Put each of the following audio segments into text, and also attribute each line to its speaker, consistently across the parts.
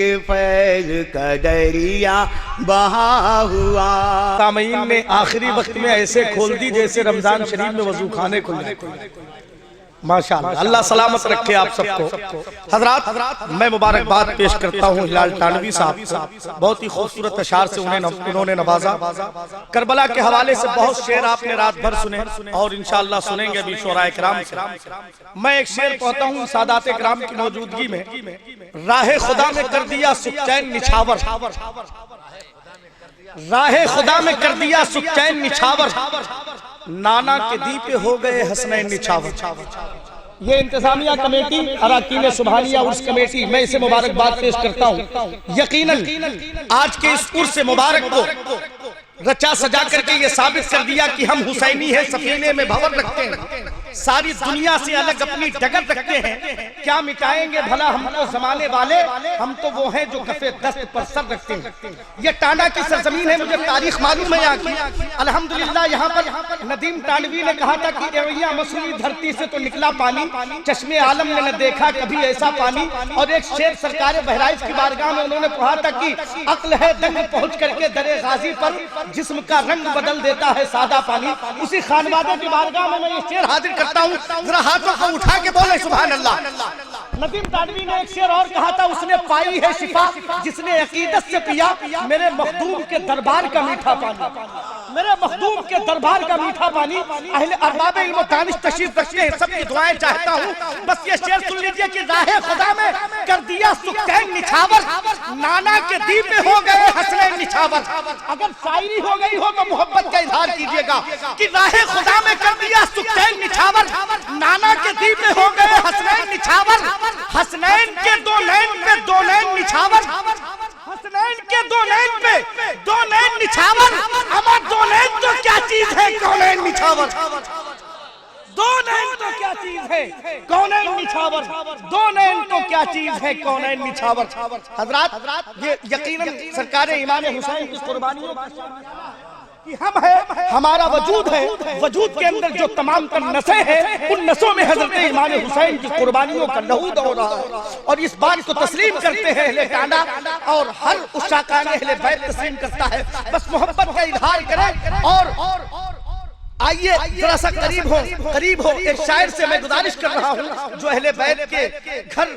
Speaker 1: کہ فیض کا دریا بہا ہوا.
Speaker 2: سامعین نے آخری وقت میں ایسے کھول دی جیسے رمضان شریف میں وضو خانے کھلے. ماشاءاللہ اللہ سلامت رکھے آپ سب کو. حضرات میں مبارکباد پیش کرتا ہوں ہلال تانوی صاحب. بہت ہی خوبصورت اشعار سے انہوں نے نوازا. کربلا کے حوالے سے بہت شعر آپ نے رات بھر سنے اور انشاءاللہ سنیں گے ابھی شعراء کرام سے. میں ایک شعر پڑھتا ہوں سادات کرام کی موجودگی میں. راہ خدا میں کر دیا سکچین نچھاور، راہ خدا میں کر دیا سکچین نچھاور، نانا کے دی پہ ہو گئے حسنین نچھاور. یہ انتظامیہ کمیٹی اراکین سبحانیہ عرس کمیٹی، میں اسے مبارکباد پیش کرتا ہوں. یقیناً آج کے اس عرس مبارک کو رچا سجا کر کے یہ ثابت کر دیا کہ ہم حسینی ہیں، سفینے میں بھور رکھتے ہیں، ساری دنیا سے الگ اپنی ڈگر رکھتے ہیں. کیا مٹائیں گے بھلا ہم کو زمانے والے، ہم تو وہ ہیں جو کفِ دست پر سر رکھتے ہیں. یہ ٹانڈا کی سرزمین ہے، مجھے تاریخ معلوم ہے یہاں کی. الحمدللہ یہاں پر ندیم تانوی نے کہا تھا کہ ایویاں مسنی دھرتی سے تو نکلا پانی، چشمِ عالم نے نہ دیکھا کبھی ایسا پانی. اور ایک شعر سرکار بہرائچ کی بارگاہ میں انہوں نے پڑھا تھا کہ عقل ہے دنگ پہنچ کر کے درِ غازی پر، جسم کا رنگ بدل دیتا ہے سادہ پانی. اسی خانوادہ کی بارگاہ میں یہ شعر حاضر کرتا ہوں، ذرا ہاتھوں کو اٹھا کے بولے سبحان اللہ. ندیم تانوی نے ایک شعر اور کہا تھا، اس نے پائی ہے شفا جس نے عقیدت سے پیا میرے مخدوم کے دربار کا میٹھا پانی، میرے مخدوم کے دربار کا میٹھا پانی. اہل ارباب علم و دانش تشریف رکھتے ہیں، سب کی دعائیں چاہتا ہوں. بس یہ شعر سن لیجئے کہ راہ خدا میں کر دیا سکچین نچھاور، نانا کے دی پہ ہو گئے حسنین نچھاور. اگر شاعری ہو گئی ہو تو محبت کا اظہار کیجئے گا کہ راہ خدا میں کر دیا سکچین نچھاور، نانا کے دی پہ ہو گئے حسنین نچھاور. حسنین کے دو نین پہ دو نین نچھاور، حسنین کے دو نین پہ دو نین نچھاور. اما دو نین تو کیا چیز ہے کونین نچھاور، دو نین تو کیا چیز ہے کونین نچھاور، دو نین تو کیا چیز ہے کونین نچھاور. حضرات یہ یقیناً سرکار امام حسین کی قربانیوں کہ ہم ہیں، ہمارا وجود ہے، وجود کے اندر جو تمام تر نسیں ہیں ان نسوں میں حضرت امام حسین کی قربانیوں کا لہو دوڑ رہا ہے. اور اس بات کو تسلیم کرتے ہیں اہل ٹانڈا، اور ہر عشاقان اہل بیت تسلیم کرتا ہے. بس محبت کا اظہار کریں. اور آئیے ذرا سا قریب ہو. ایک شاعر سے میں گزارش کر رہا ہوں جو اہل بیت کے گھر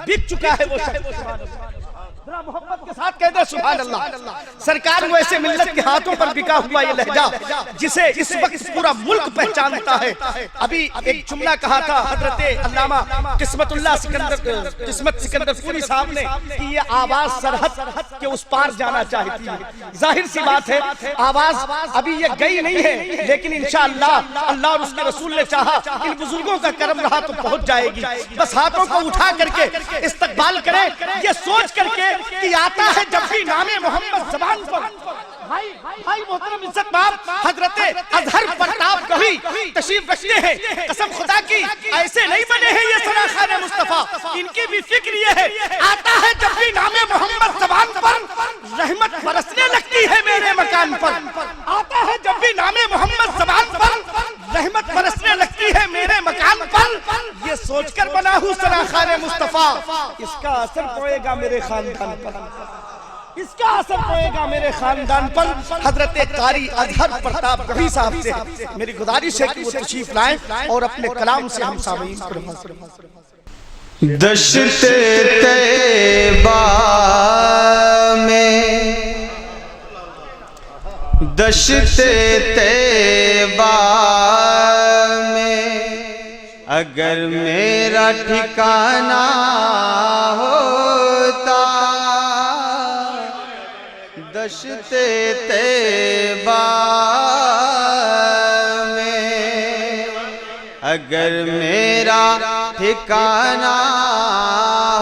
Speaker 2: بک چکا ہے، وہ شخص ذرا محبت کے ساتھ کہہ دے سبحان اللہ. سرکار وہ ایسے ملت کے ہاتھوں پر بکا ہوا یہ لہجہ جسے اس وقت پورا ملک پہچانتا ہے. ابھی ایک جملہ کہا تھا حضرت علامہ قسمت سکندر پوری صاحب نے کہ یہ آواز سرحد کے اس پار جانا چاہتی ہے. ظاہر سی بات ہے آواز ابھی یہ گئی نہیں ہے، لیکن انشاءاللہ اللہ اور اس کے رسول نے چاہا ان بزرگوں کا کرم رہا تو پہنچ جائے گی. بس ہاتھوں کو اٹھا کر کے استقبال کریں، یہ سوچ کر کے کہ آتا ہے جب بھی نام محمد زبان پر. بھائی محترم عزت مآب حضرت اظہر پرتاب کبھی تشریف رکھتے ہیں. قسم خدا کی ایسے نہیں بنے ہیں یہ سراخان مصطفیٰ، ان کی بھی فکر یہ ہے آتا ہے جب بھی نام محمد زبان پر رحمت برسنے لگتی ہے میرے مکان پر. آتا ہے جب بھی نام محمد زبان پر رحمت برسنے لگتی ہے میرے مکان پر. یہ سوچ کر بنا ہوں سراخان مصطفیٰ، اس کا اثر پڑے گا میرے خاندان پر، اس کا اثر پڑے گا میرے خاندان پر. حضرت قاری اظہر پرتاب کبھی صاحب سے میری گزارش ہے کہ وہ تشریف لائیں اور اپنے کلام سے ہم سامعین کو رہنمائی.
Speaker 1: دشت طیبہ میں، دشت طیبہ میں اگر میرا ٹھکانہ ہوتا، دشت طیبہ میں اگر میرا ٹھکانہ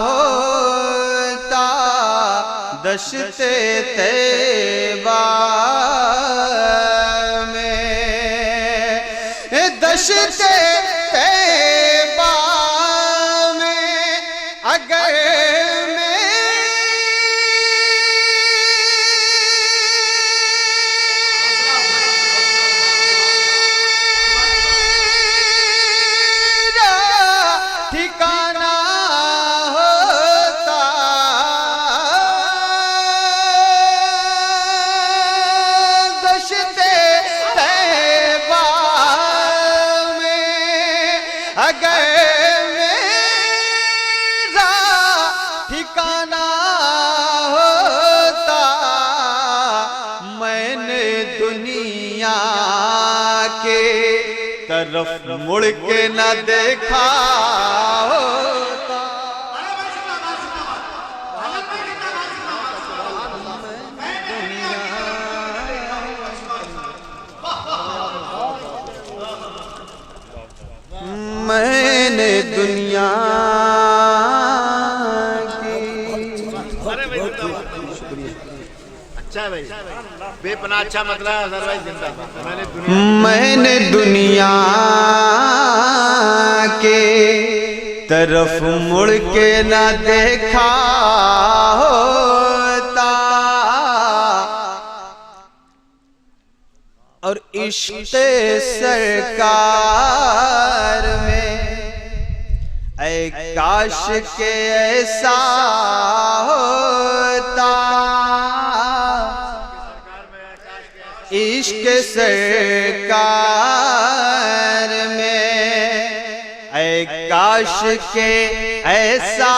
Speaker 1: ہوتا، دشت طیبہ میں، دشت طیبہ میں اگر ٹھکانہ ہوتا، طرف مڑ کے نہ دیکھا ہوتا۔ میں نے دنیا
Speaker 3: بے پناہ اچھا مطلب
Speaker 1: میں نے دنیا کے طرف مڑ کے نہ دیکھا ہوتا، اور عشق سرکار میں اے کاش کے ایسا ہوتا، عشق سرکار میں اے کاش کے ایسا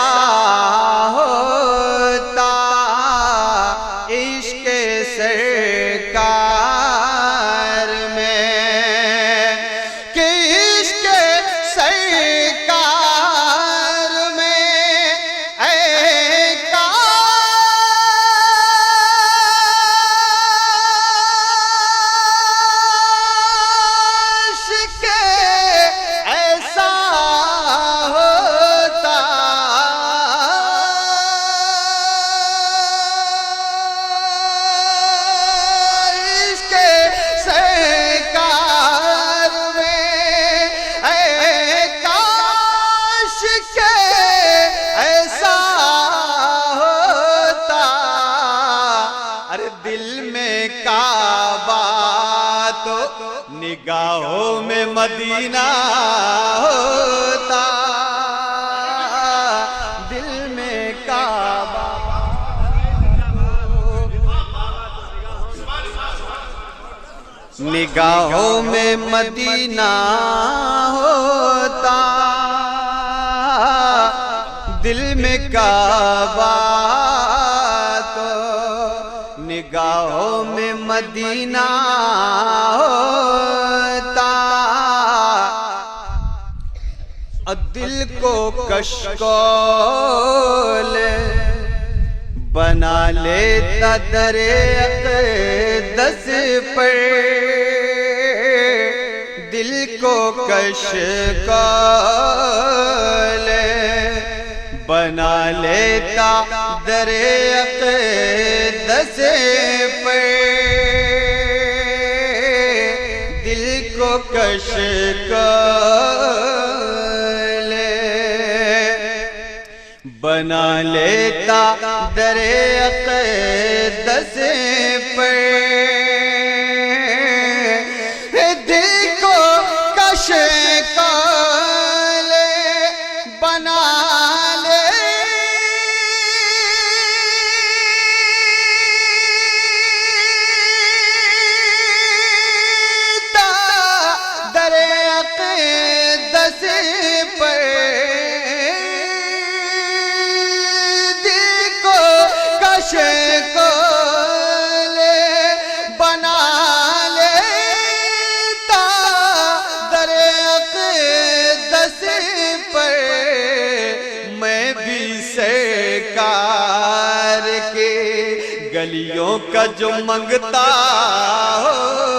Speaker 1: ہوتا، عشق سرکار میں کہ عشق سرکار میں اے نگاہوں میں مدینہ ہوتا، دل میں کعبہ نگاہوں میں مدینہ ہوتا، دل میں کعبہ تو نگاہوں میں مدینہ ہوتا، دل کو کشکول بنا لیتا در اقدس پر، دل کو کشکول بنا لیتا در اقدس پر، دل کو کشکول بنا لیتا در اقدس پر، دل کو کشکول بنا کشکول بنا لیتا در اقدس پر، میں بھی سرکار کے گلیوں کا جو منگتا ہو